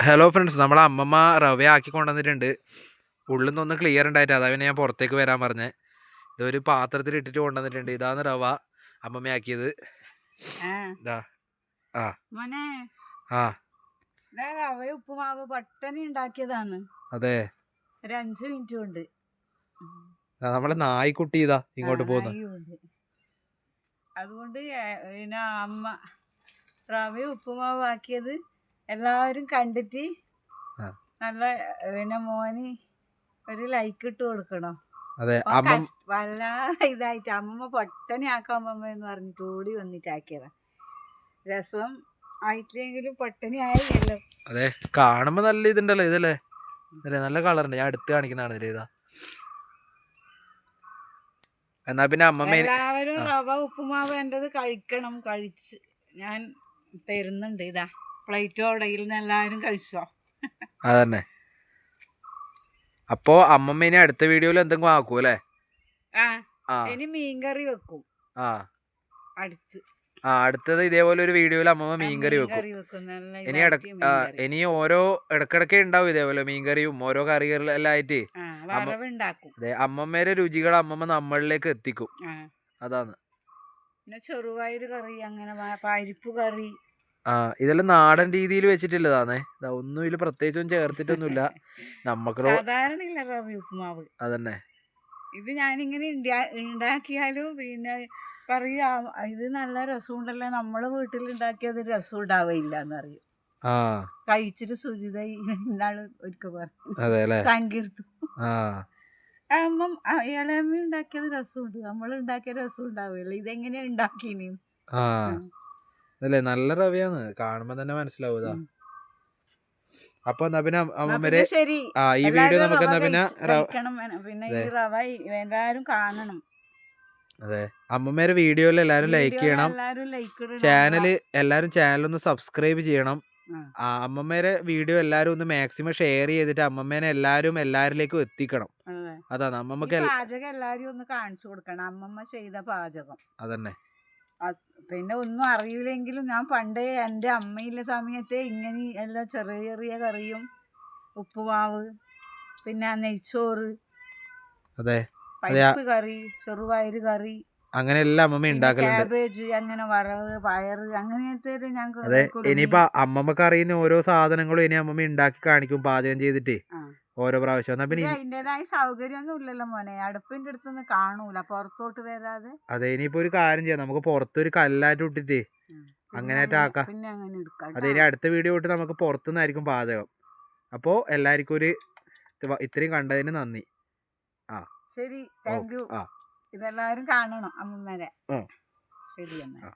Hello friends, നമ്മളെ അമ്മമ്മ റവ ആക്കി കൊണ്ടുവന്നിട്ടുണ്ട്. ഉള്ളിൽ നിന്നൊന്ന് ക്ലിയർ ഉണ്ടായിട്ട് അതാ പിന്നെ ഞാൻ പുറത്തേക്ക് വരാൻ പറഞ്ഞേ. ഇതൊരു പാത്രത്തിൽ ഇട്ടിട്ട് കൊണ്ടുവന്നിട്ടുണ്ട്. ഇതാണ് റവ അമ്മമ്മ ആക്കിയത്. ഇതാ ആ മോനെ ആ റവ ഉപ്പുമാവ് പട്ടണി ഉണ്ടാക്കിയതാണ്. അതെ, ഒരു 5 മിനിറ്റ് കൊണ്ട്. നമ്മളെ നായ്ക്കുട്ടി ഇതാ ഇങ്ങോട്ട് പോകുന്നു. അതുകൊണ്ട് പിന്നെ അമ്മ റവ ഉപ്പുമാവ് ആക്കിയത് എല്ലാവരും കണ്ടിട്ട് നല്ല പിന്നെ മോന് ഒരു ലൈക്ക് ഇട്ട് കൊടുക്കണം. അതെ, വല്ലാതെ ഇതായിട്ട് അമ്മമ്മ പട്ടണി ആക്കാം അമ്മമ്മ എന്ന് പറഞ്ഞിട്ട് ഓടി വന്നിട്ടാക്കിയതാ. രസം ആയിട്ടില്ലെങ്കിലും പട്ടണി ആയില്ലല്ലോ. അതെ, കാണുമ്പോ നല്ല ഇതുണ്ടല്ലോ. ഇതല്ലേ അല്ലേ, നല്ല കളറുണ്ട്. ഞാൻ അടുത്ത് കാണിക്കുന്നതാണ് ഇതിൽ. ഇതാ എന്നാ പിന്നെ അമ്മമ്മ എല്ലാവരും റവ ഉപ്പുമാവ് എൻ്റെത് കഴിക്കണം. കഴിച്ച് ഞാൻ തരുന്നുണ്ട്. ഇതാ പ്ലേറ്റ് ഓടയിൽ നിന്ന് എല്ലാവരും കഴിച്ചോ. അതന്നെ. അപ്പോ അമ്മമ്മ ഇനി അടുത്ത വീഡിയോയിൽ എന്തെങ്കിലും ആക്കൂ അല്ലേ? ഇനി മീൻകറി വെക്കും. അടുത്തത് ഇതേപോലെ ഒരു വീഡിയോയിൽ അമ്മമ്മ മീൻകറി വെക്കും. ഇനി ഓരോ ഇടക്കിടക്കേ ഉണ്ടാവും ഇതേപോലെ മീൻകറിയും ഓരോ കറികളെല്ലാം ആയിട്ട്. അതെ, അമ്മമ്മേരെ രുചികൾ അമ്മമ്മ നമ്മളിലേക്ക് എത്തിക്കും. അതാണ്. പിന്നെ ചെറുപയർ കറി, അങ്ങനെ പരിപ്പ് കറി. ഇതെല്ലാം നാടൻ രീതിയിൽ വെച്ചിട്ടുള്ളതാണേ. ഒന്നും ഇതിൽ പ്രത്യേകിച്ചൊന്നും ചേർത്തിട്ടൊന്നുമില്ല. നമുക്ക് സാധാരണ റവ ഉപ്പുമാവ് അതന്നെ. ഇത് ഞാനിങ്ങനെ ഉണ്ടാക്കിയാലും പിന്നെ പറയാ ഇത് നല്ല രസമുണ്ടല്ലോ, നമ്മളെ വീട്ടിൽ ഉണ്ടാക്കിയത് രസം ഉണ്ടാവില്ല എന്നറിയും. കഴിച്ചിട്ട് സുജിത ഇന്നാള് ഒരിക്കൽ പറഞ്ഞു സങ്കീർത്തു. ഇളയമ്മ ഉണ്ടാക്കിയത് രസമുണ്ട്, നമ്മൾ ഉണ്ടാക്കിയ രസം ഉണ്ടാവില്ല. ഇതെങ്ങനെയാ ഉണ്ടാക്കിനി? അല്ലേ, നല്ല റവയാണ്, കാണുമ്പോ തന്നെ മനസ്സിലാവൂതാ. അപ്പൊ എന്നാ പിന്നെ അമ്മമ്മരെ ഈ വീഡിയോ നമുക്ക് എന്നാ പിന്നെ ഈ റവ എല്ലാരും കാണണം. അതെ, അമ്മമ്മേരെ വീഡിയോയിൽ എല്ലാരും ലൈക്ക് ചെയ്യണം. എല്ലാരും ചാനലൊന്ന് സബ്സ്ക്രൈബ് ചെയ്യണം. അമ്മമ്മേരെ വീഡിയോ എല്ലാരും ഒന്ന് മാക്സിമം ഷെയർ ചെയ്തിട്ട് അമ്മമ്മേനെ എല്ലാരിലേക്കും എത്തിക്കണം. അതാണ് അമ്മമ്മക്ക് പാചകം എല്ലാരും ഒന്ന് കാണിച്ചു കൊടുക്കണം, അമ്മമ്മ ചെയ്ത പാചകം. അതന്നെ. പിന്നെ ഒന്നും അറിയില്ലെങ്കിലും ഞാൻ പണ്ടേ എൻ്റെ അമ്മയിലെ സമയത്തെ ഇങ്ങനെ എല്ലാം ചെറിയ ചെറിയ കറിയും ഉപ്പുമാവ്, പിന്നെ നെയ്ച്ചോറ്, പരിപ്പ് കറി, ചെറുപയർ കറി, അങ്ങനെ എല്ലാം അമ്മമ്മ ഉണ്ടാക്കലുണ്ട്. കാബേജ്, അങ്ങനെ വറവ്, പയറ്, അങ്ങനത്തെ അതെ. ഇനിയിപ്പോ അമ്മമ്മക്ക് അറിയുന്ന ഓരോ സാധനങ്ങളും ഇനി അമ്മമ്മ ഉണ്ടാക്കി കാണിക്കും പാചകം ചെയ്തിട്ട് ഓരോ പ്രാവശ്യം. അതിൻ്റെതായ സൗകര്യമൊന്നും ഇല്ലല്ലോ മോനെ, അടുപ്പിന്റെ അടുത്തൊന്നും കാണൂല പുറത്തോട്ട് വരാതെ. അതെ, ഇനിയിപ്പോ ഒരു കാര്യം ചെയ്യാം, നമുക്ക് പുറത്തൊരു കല്ലാറ്റ് ഇട്ടിട്ട് അങ്ങനെയായിട്ട് ആക്കാം. അതെ, ഇനി അടുത്ത വീഡിയോ ഇട്ട് നമുക്ക് പുറത്തുനിന്നായിരിക്കും പാചകം. അപ്പോ എല്ലാവർക്കും ഇത്രയും കണ്ടതിന് നന്ദി. ശരി, താങ്ക് യു. ഇതെല്ലാവരും കാണണം അമ്മമ്മേരെ. ശരി എന്നാ.